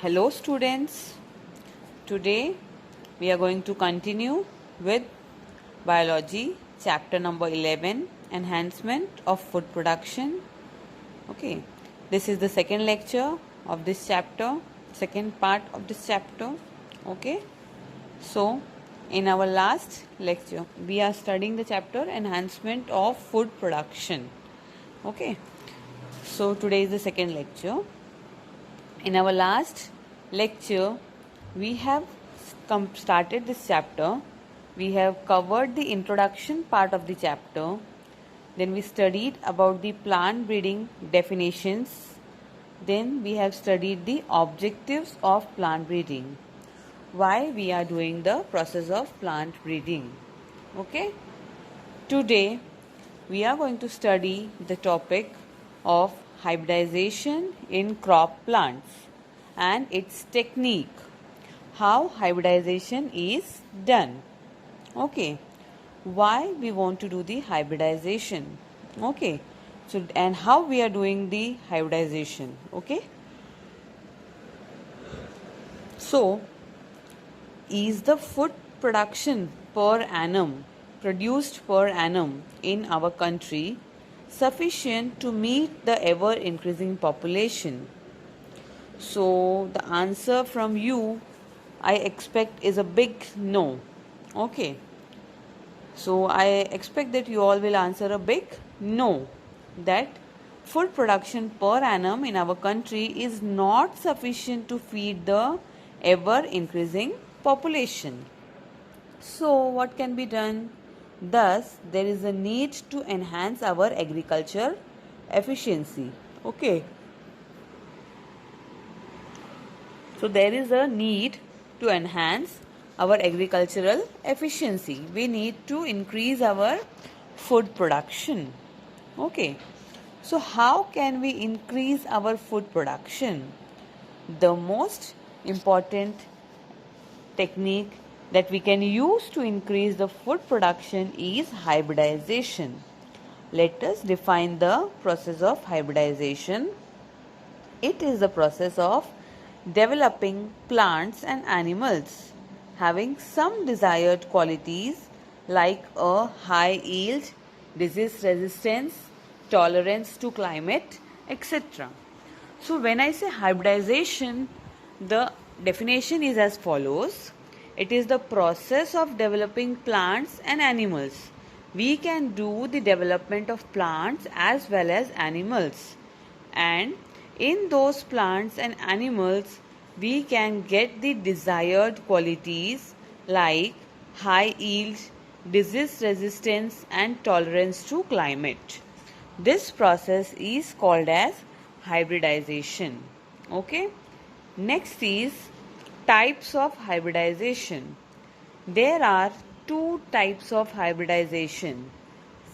Hello students, today we are going to continue with biology chapter number 11, enhancement of food production. Okay, this is the second lecture of this chapter, second part of this chapter. Okay, so in our last lecture we are studying the chapter enhancement of food production. Okay, so today is the second lecture. In our last lecture, we have started this chapter. We have covered the introduction part of the chapter. Then we studied about the plant breeding definitions. Then we have studied the objectives of plant breeding. Why we are doing the process of plant breeding. Okay. Today, we are going to study the topic of hybridization in crop plants and its technique, how hybridization is done. Okay, why we want to do the hybridization. Okay, so and how we are doing the hybridization. Okay, so is the food production per annum produced per annum in our country sufficient to meet the ever increasing population? So the answer from you I expect is a big no. Okay, so I expect that you all will answer a big no, that food production per annum in our country is not sufficient to feed the ever increasing population. So what can be done? Thus, there is a need to enhance our agriculture efficiency. Okay. So there is a need to enhance our agricultural efficiency. We need to increase our food production. Okay. So how can we increase our food production? The most important technique that we can use to increase the food production is hybridization. Let us define the process of hybridization. It is the process of developing plants and animals having some desired qualities like a high yield, disease resistance, tolerance to climate, etc. So when I say hybridization, the definition is as follows. It is the process of developing plants and animals. We can do the development of plants as well as animals. And in those plants and animals, we can get the desired qualities like high yield, disease resistance and tolerance to climate. This process is called as hybridization. Okay. Next is types of hybridization. There are two types of hybridization.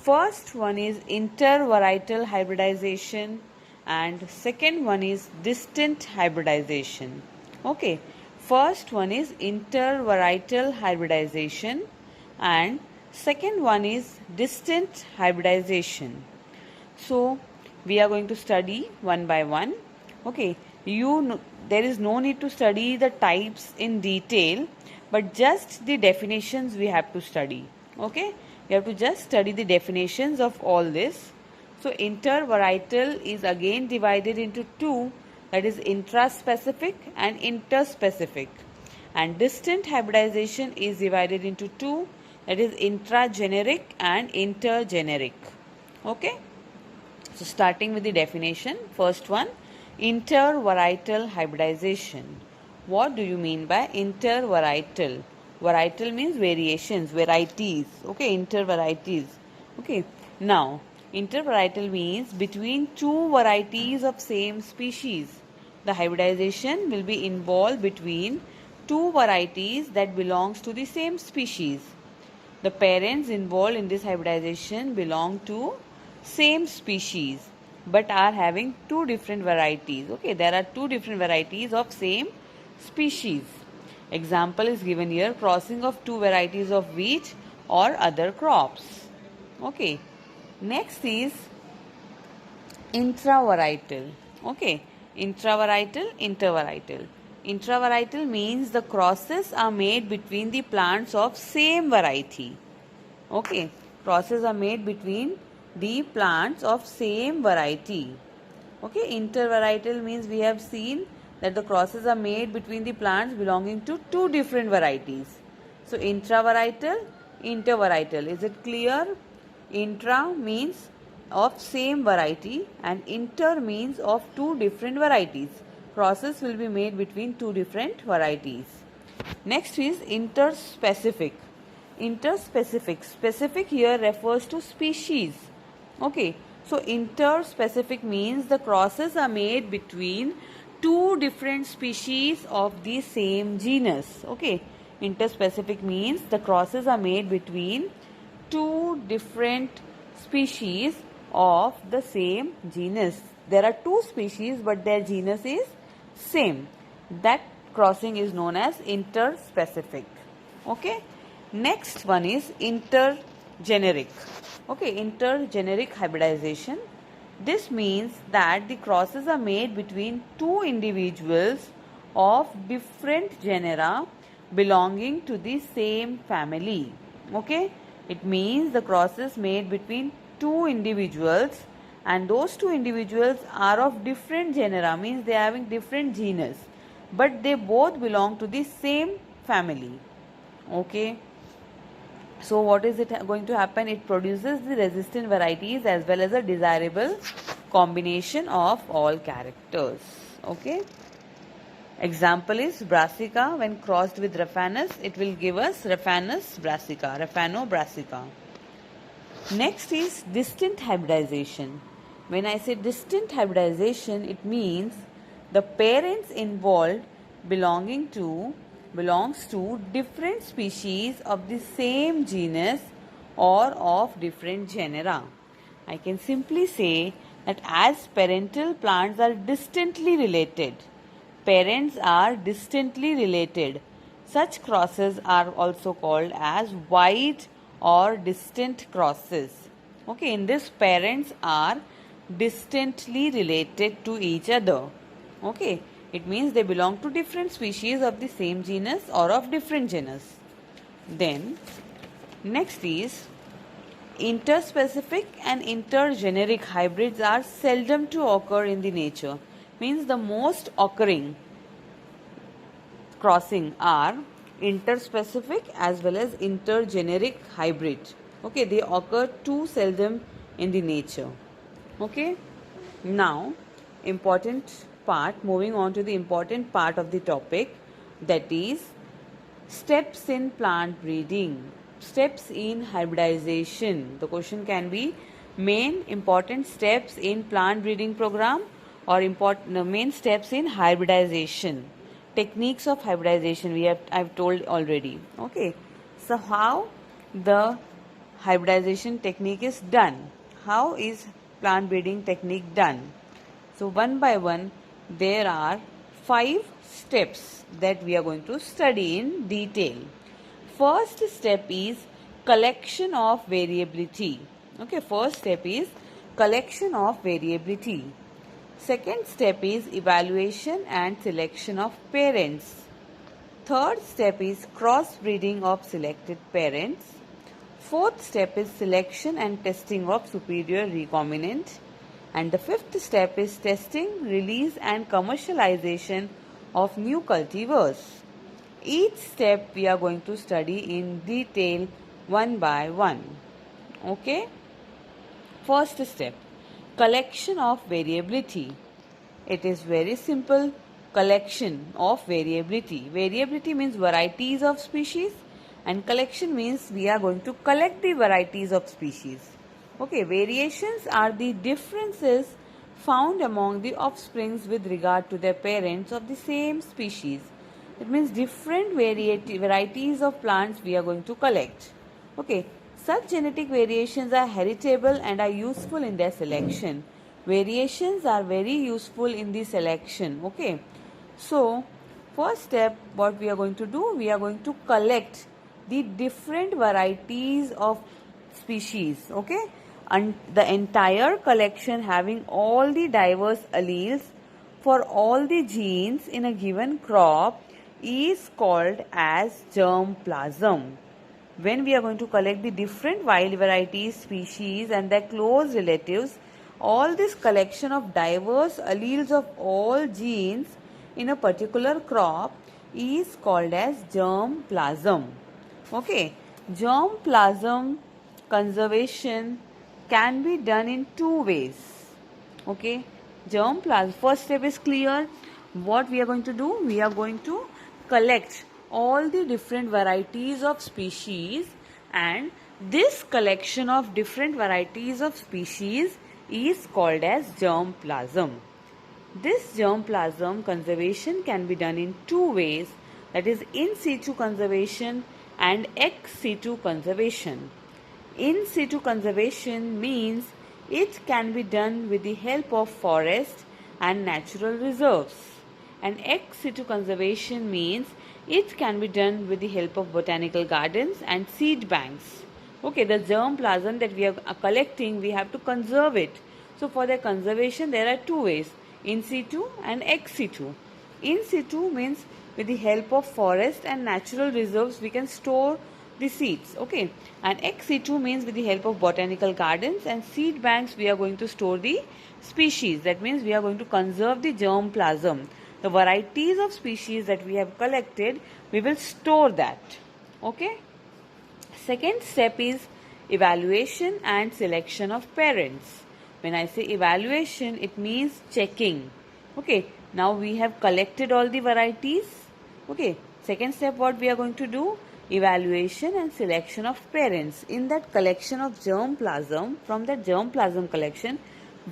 First one is intervarietal hybridization and second one is distant hybridization. Okay, first one is intervarietal hybridization and second one is distant hybridization. So we are going to study one by one. Okay, there is no need to study the types in detail, but just the definitions we have to study. Okay, we have to just study the definitions of all this. So intervarietal is again divided into two, that is intraspecific and interspecific, and distant hybridization is divided into two, that is intrageneric and intergeneric. Okay, so starting with the definition, first one, intervarietal hybridization. What do you mean by intervarietal? Varietal means variations, varieties. Okay, intervarieties. Okay, now intervarietal means between two varieties of same species. The hybridization will be involved between two varieties that belongs to the same species. The parents involved in this hybridization belong to same species but are having two different varieties. Okay, there are two different varieties of same species. Example is given here, crossing of two varieties of wheat or other crops. Okay, next is intravarietal. Okay, intravarietal, intervarietal. Intravarietal means the crosses are made between the plants of same variety. Okay, crosses are made between the plants of same variety. Okay, intervarietal means we have seen that the crosses are made between the plants belonging to two different varieties. So intravarietal, intervarietal. Is it clear? Intra means of same variety and inter means of two different varieties. Crosses will be made between two different varieties. Next is interspecific. Interspecific. Specific here refers to species. Okay. So interspecific means the crosses are made between two different species of the same genus. Okay. Interspecific means the crosses are made between two different species of the same genus. There are two species but their genus is same. That crossing is known as interspecific. Okay. Next one is intergeneric. Okay, intergeneric hybridization. This means that the crosses are made between two individuals of different genera belonging to the same family. Okay, it means the crosses made between two individuals and those two individuals are of different genera, means they are having different genus, but they both belong to the same family. Okay. So what is it going to happen? It produces the resistant varieties as well as a desirable combination of all characters. Okay. Example is brassica. When crossed with raphanus, it will give us raphanus brassica, raphano brassica. Next is distant hybridization. When I say distant hybridization, it means the parents involved belongs to different species of the same genus or of different genera. I can simply say that as parental plants are distantly related, parents are distantly related, such crosses are also called as wide or distant crosses. Okay, in this parents are distantly related to each other. Okay. It means they belong to different species of the same genus or of different genus. Then, next is interspecific and intergeneric hybrids are seldom to occur in the nature. Means the most occurring crossing are interspecific as well as intergeneric hybrid. Okay, they occur too seldom in the nature. Okay, now moving on to the important part of the topic, that is steps in plant breeding, steps in hybridization. The question can be main important steps in plant breeding program or main steps in hybridization. Techniques of hybridization I've told already. Okay, so how the hybridization technique is done? How is plant breeding technique done? So one by one, there are 5 steps that we are going to study in detail. First step is collection of variability. Okay, first step is collection of variability. Second step is evaluation and selection of parents. Third step is crossbreeding of selected parents. Fourth step is selection and testing of superior recombinant. And the fifth step is testing, release and commercialization of new cultivars. Each step we are going to study in detail one by one. Okay. First step, collection of variability. It is very simple. Collection of variability. Variability means varieties of species and collection means we are going to collect the varieties of species. Okay, variations are the differences found among the offsprings with regard to their parents of the same species. It means different varieties of plants we are going to collect. Okay, such genetic variations are heritable and are useful in their selection. Variations are very useful in the selection. Okay, so first step, what we are going to do, we are going to collect the different varieties of species. Okay, and the entire collection having all the diverse alleles for all the genes in a given crop is called as germplasm. When we are going to collect the different wild varieties, species and their close relatives, all this collection of diverse alleles of all genes in a particular crop is called as germplasm. Okay, germplasm conservation can be done in two ways. Okay, germplasm, first step is clear. What we are going to do? We are going to collect all the different varieties of species, and this collection of different varieties of species is called as germplasm. This germplasm conservation can be done in two ways, that is in situ conservation and ex situ conservation. In situ conservation means it can be done with the help of forest and natural reserves, and ex situ conservation means it can be done with the help of botanical gardens and seed banks. Okay, the germplasm that we are collecting, we have to conserve it. So for the conservation there are two ways, in situ and ex situ. In situ means with the help of forest and natural reserves we can store the seeds. Okay, and ex situ means with the help of botanical gardens and seed banks we are going to store the species. That means we are going to conserve the germplasm. The varieties of species that we have collected, we will store that. Okay. Second step is evaluation and selection of parents. When I say evaluation, it means checking. Okay, now we have collected all the varieties. Okay, second step what we are going to do? Evaluation and selection of parents. In that collection of germplasm, from that germplasm collection,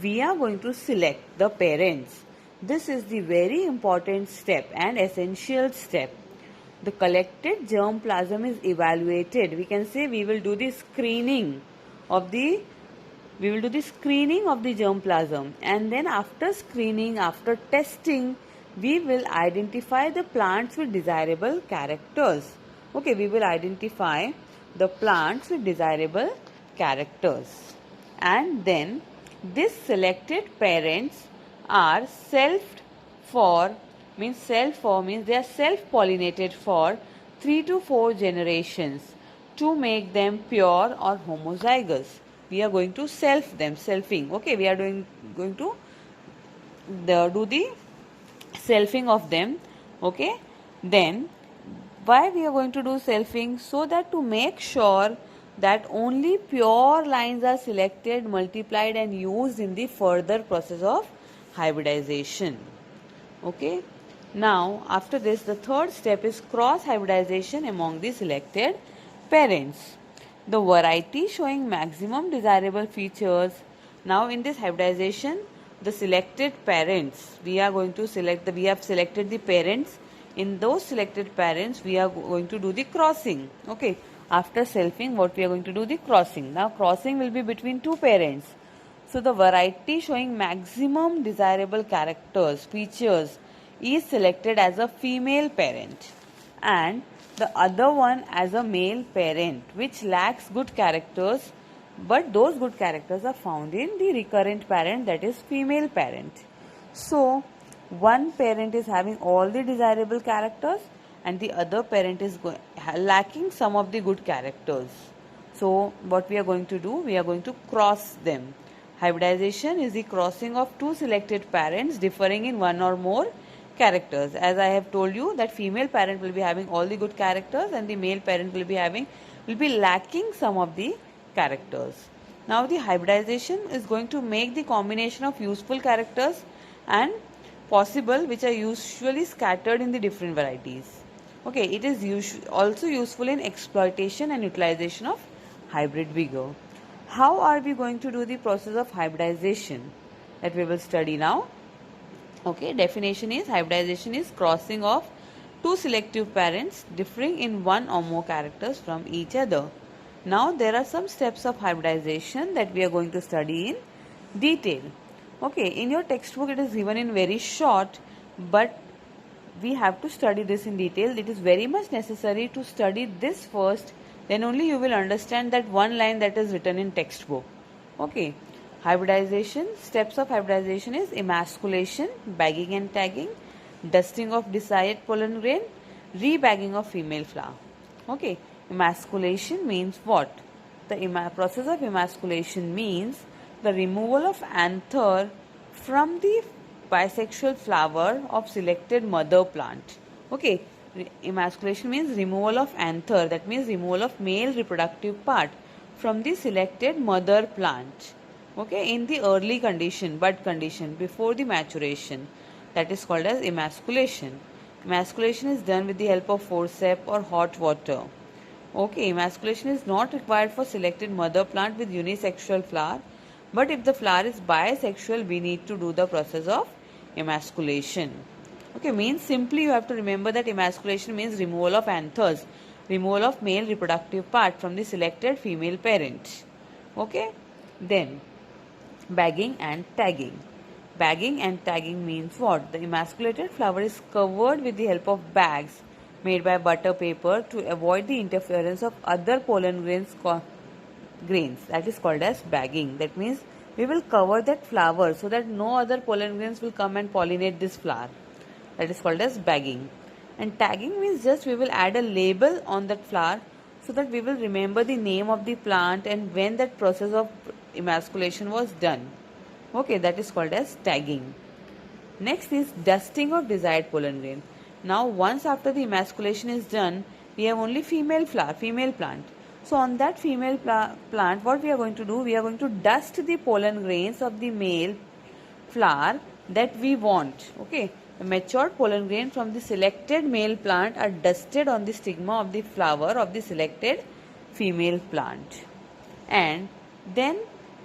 we are going to select the parents. This is the very important step and essential step. The collected germplasm is evaluated. We can say we will do the screening of the germplasm, and then after screening, after testing, we will identify the plants with desirable characters. Okay, we will identify the plants with desirable characters, and then this selected parents are means they are self-pollinated for 3 to 4 generations to make them pure or homozygous. We are going to selfing. Okay, we are going to do the selfing of them. Okay, then why we are going to do selfing? So that to make sure that only pure lines are selected, multiplied and used in the further process of hybridization. Okay, now after this the third step is cross hybridization among the selected parents. The variety showing maximum desirable features. Now in this hybridization, the selected parents, we have selected the parents. In those selected parents, we are going to do the crossing. Okay, after selfing, what we are going to do? The crossing. Now crossing will be between two parents. So the variety showing maximum desirable features is selected as a female parent, and the other one as a male parent which lacks good characters, but those good characters are found in the recurrent parent, that is female parent. So one parent is having all the desirable characters and the other parent is lacking some of the good characters. So what we are going to do? We are going to cross them. Hybridization is the crossing of two selected parents differing in one or more characters. As I have told you that female parent will be having all the good characters and the male parent will be lacking some of the characters. Now the hybridization is going to make the combination of useful characters and possible which are usually scattered in the different varieties. Okay, it is also useful in exploitation and utilization of hybrid vigor. How are we going to do the process of hybridization? That we will study now. Okay, definition is hybridization is crossing of two selective parents differing in one or more characters from each other. Now there are some steps of hybridization that we are going to study in detail. Okay, in your textbook it is given in very short, but we have to study this in detail. It is very much necessary to study this first, then only you will understand that one line that is written in textbook. Okay, Hybridization, steps of hybridization is emasculation, bagging and tagging, dusting of desired pollen grain, rebagging of female flower. Okay, emasculation means what? The process of emasculation means the removal of anther from the bisexual flower of selected mother plant. Okay, emasculation means removal of anther, that means removal of male reproductive part from the selected mother plant. Okay, in the early condition, bud condition, before the maturation, that is called as emasculation. Emasculation is done with the help of forceps or hot water. Okay, emasculation is not required for selected mother plant with unisexual flower, but if the flower is bisexual, we need to do the process of emasculation. Okay, means simply you have to remember that emasculation means removal of anthers, removal of male reproductive part from the selected female parent. Okay, then bagging and tagging. Bagging and tagging means what? The emasculated flower is covered with the help of bags made by butter paper to avoid the interference of other pollen grains. That is called as bagging. That means we will cover that flower so that no other pollen grains will come and pollinate this flower. That is called as bagging. And tagging means just we will add a label on that flower so that we will remember the name of the plant and when that process of emasculation was done. Okay, that is called as tagging. Next is dusting of desired pollen grain. Now once after the emasculation is done, we have only female flower, female plant. So on that female plant, what we are going to do? We are going to dust the pollen grains of the male flower that we want. Okay, the matured pollen grain from the selected male plant are dusted on the stigma of the flower of the selected female plant. And then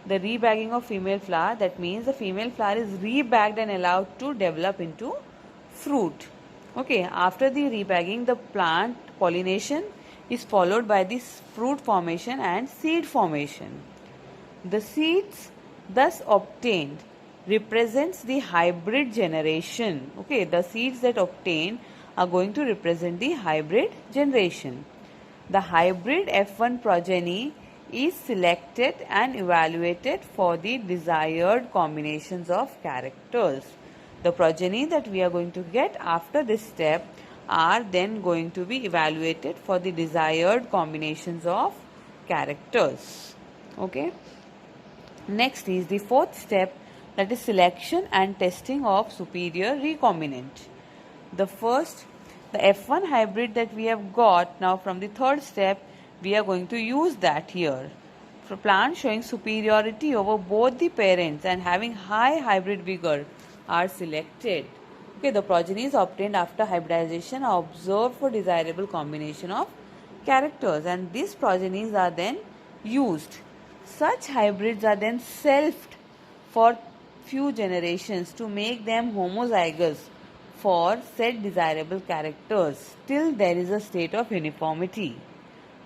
the rebagging of female flower, that means the female flower is rebagged and allowed to develop into fruit. Okay, after the rebagging, the plant pollination is followed by this fruit formation and seed formation. The seeds thus obtained represents the hybrid generation. Okay, the seeds that obtain are going to represent the hybrid generation. The hybrid F1 progeny is selected and evaluated for the desired combinations of characters. The progeny that we are going to get after this step are then going to be evaluated for the desired combinations of characters. Okay. Next is the fourth step, that is selection and testing of superior recombinant. The F1 hybrid that we have got, now from the third step, we are going to use that here. For plants showing superiority over both the parents and having high hybrid vigor are selected. Okay, the progenies obtained after hybridization are observed for desirable combination of characters and these progenies are then used. Such hybrids are then selfed for few generations to make them homozygous for said desirable characters till there is a state of uniformity,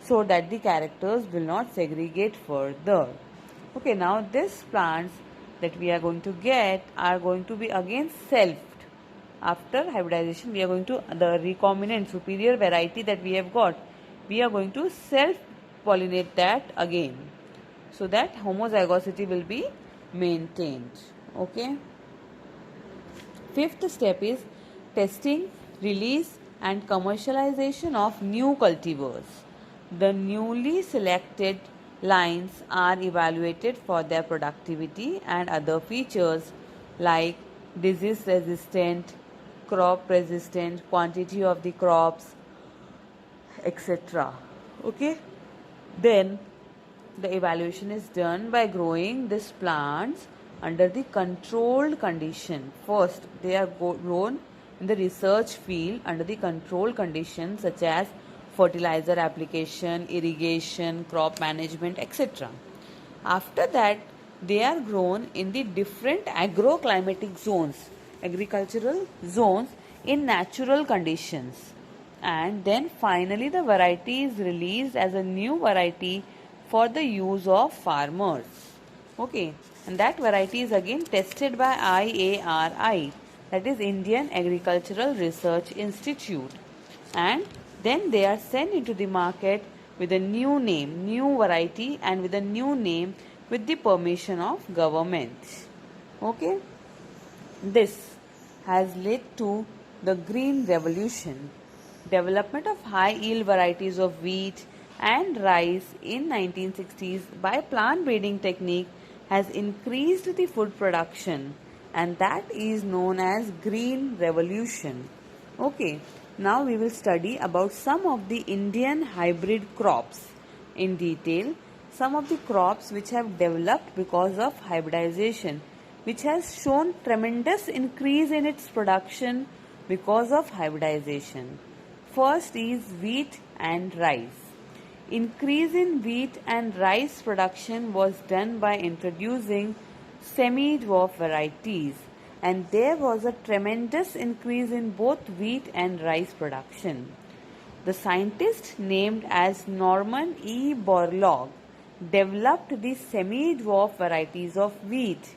so that the characters will not segregate further. Okay, now these plants that we are going to get are going to be again selfed. After hybridization, we are going to, the recombinant superior variety that we have got, we are going to self-pollinate that again, so that homozygosity will be maintained. Okay. Fifth step is testing, release and commercialization of new cultivars. The newly selected lines are evaluated for their productivity and other features like disease resistant, crop resistant, quantity of the crops, etc. Okay. Then the evaluation is done by growing these plants under the controlled condition. First, they are grown in the research field under the controlled conditions such as fertilizer application, irrigation, crop management, etc. After that, they are grown in the different agroclimatic zones, agricultural zones in natural conditions. And then finally the variety is released as a new variety for the use of farmers. Okay, and that variety is again tested by IARI, that is Indian Agricultural Research Institute, and then they are sent into the market with a new name, new variety, and with a new name with the permission of government. Okay, this has led to the Green Revolution. Development of high yield varieties of wheat and rice in 1960s by plant breeding technique has increased the food production, and that is known as Green Revolution. Okay, now we will study about some of the Indian hybrid crops in detail. Some of the crops which have developed because of hybridization, which has shown tremendous increase in its production because of hybridization. First is wheat and rice. Increase in wheat and rice production was done by introducing semi-dwarf varieties, and there was a tremendous increase in both wheat and rice production. The scientist named as Norman E. Borlaug developed the semi-dwarf varieties of wheat.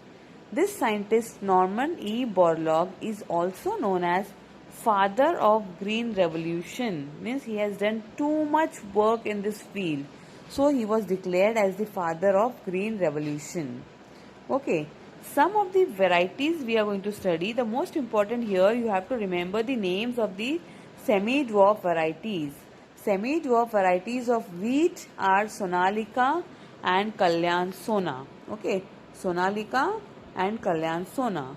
This scientist Norman E. Borlaug is also known as father of Green Revolution, means he has done too much work in this field, so he was declared as the father of Green Revolution. Okay, some of the varieties we are going to study. The most important here, you have to remember the names of the semi-dwarf varieties. Semi-dwarf varieties of wheat are Sonalika and Kalyan Sona. Okay, Sonalika and Kalyan Sona.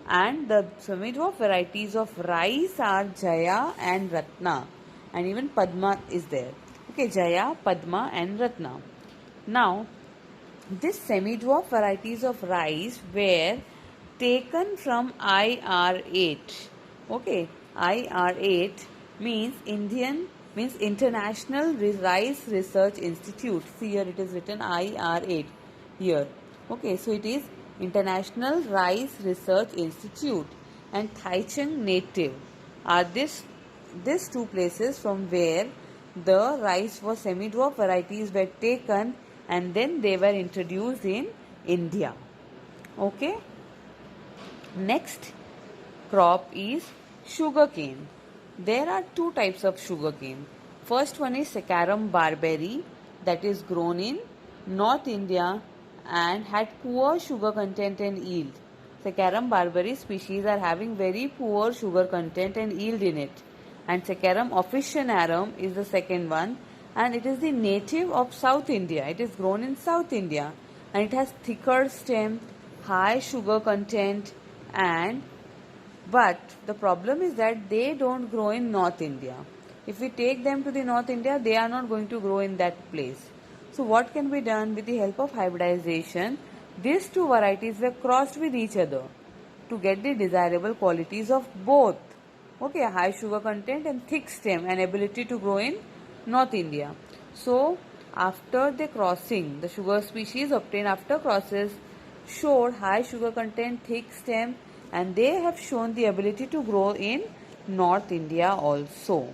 And the semi-dwarf varieties of rice are Jaya and Ratna, and even Padma is there. Okay, Jaya, Padma and Ratna. Now, these semi-dwarf varieties of rice were taken from IR8. Okay, IR8 means International Rice Research Institute. See here it is written IR8 here. Okay, so it is International Rice Research Institute and Taichung Native are these two places from where the rice was semi-dwarf varieties were taken and then they were introduced in India. Okay. Next crop is sugarcane. There are two types of sugarcane. First one is Saccharum barberi, that is grown in North India and had poor sugar content and yield. Saccharum barberi species are having very poor sugar content and yield in it. And Saccharum officinarum is the second one, and it is the native of South India. It is grown in South India and it has thicker stem, high sugar content, but the problem is that they don't grow in North India. If we take them to the North India, they are not going to grow in that place. So what can be done with the help of hybridization? These two varieties were crossed with each other to get the desirable qualities of both. Okay, high sugar content and thick stem and ability to grow in North India. So after the crossing, the sugar species obtained after crosses showed high sugar content, thick stem, and they have shown the ability to grow in North India also.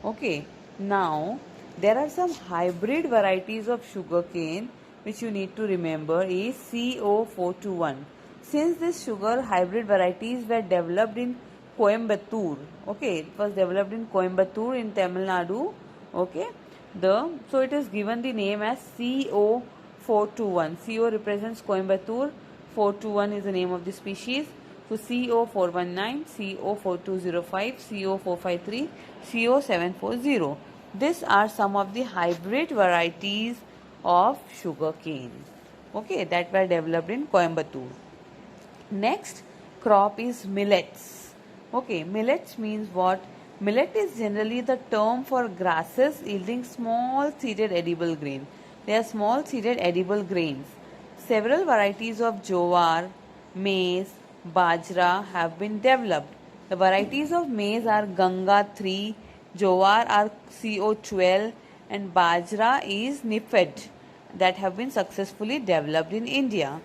Okay, now there are some hybrid varieties of sugarcane which you need to remember is CO421. Since this sugar hybrid varieties were developed in Coimbatore, okay, it was developed in Coimbatore in Tamil Nadu, okay, so it is given the name as CO421. CO represents Coimbatore, 421 is the name of the species. So CO419, CO4205, CO453, CO740. These are some of the hybrid varieties of sugarcane, okay, that were developed in Coimbatore. Next crop is millets. Okay, millets means what? Millet is generally the term for grasses yielding small seeded edible grain. They are small seeded edible grains. Several varieties of jowar, maize, bajra have been developed. The varieties of maize are Ganga 3, jowar are CO12, and bajra is Nifed that have been successfully developed in India.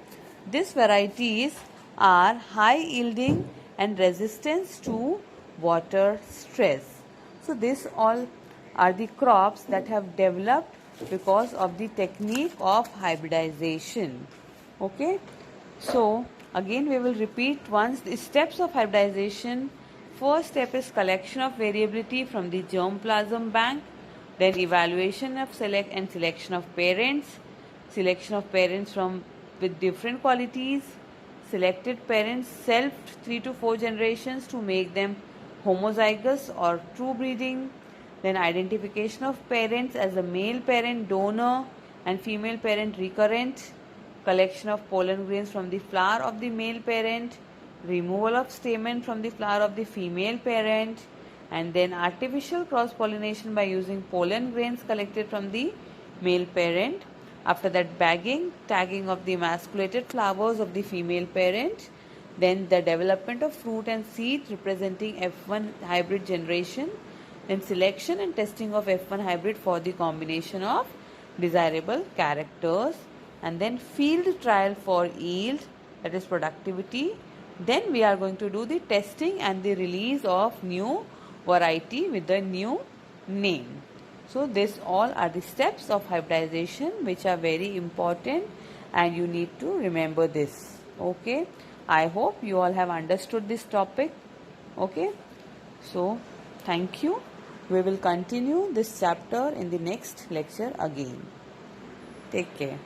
These varieties are high yielding and resistance to water stress. So these all are the crops that have developed because of the technique of hybridization. Okay, so again we will repeat once the steps of hybridization. First step is collection of variability from the germplasm bank, then evaluation of selection of parents, selection of parents from with different qualities. Selected parents selfed 3 to 4 generations to make them homozygous or true breeding. Then identification of parents as a male parent donor and female parent recurrent. Collection of pollen grains from the flower of the male parent. Removal of stamen from the flower of the female parent. And then artificial cross-pollination by using pollen grains collected from the male parent. After that, bagging, tagging of the emasculated flowers of the female parent. Then the development of fruit and seed representing F1 hybrid generation. Then selection and testing of F1 hybrid for the combination of desirable characters. And then field trial for yield, that is productivity. Then we are going to do the testing and the release of new variety with the new name. So this all are the steps of hybridization which are very important and you need to remember this. Okay, I hope you all have understood this topic. Okay, so thank you. We will continue this chapter in the next lecture again. Take care.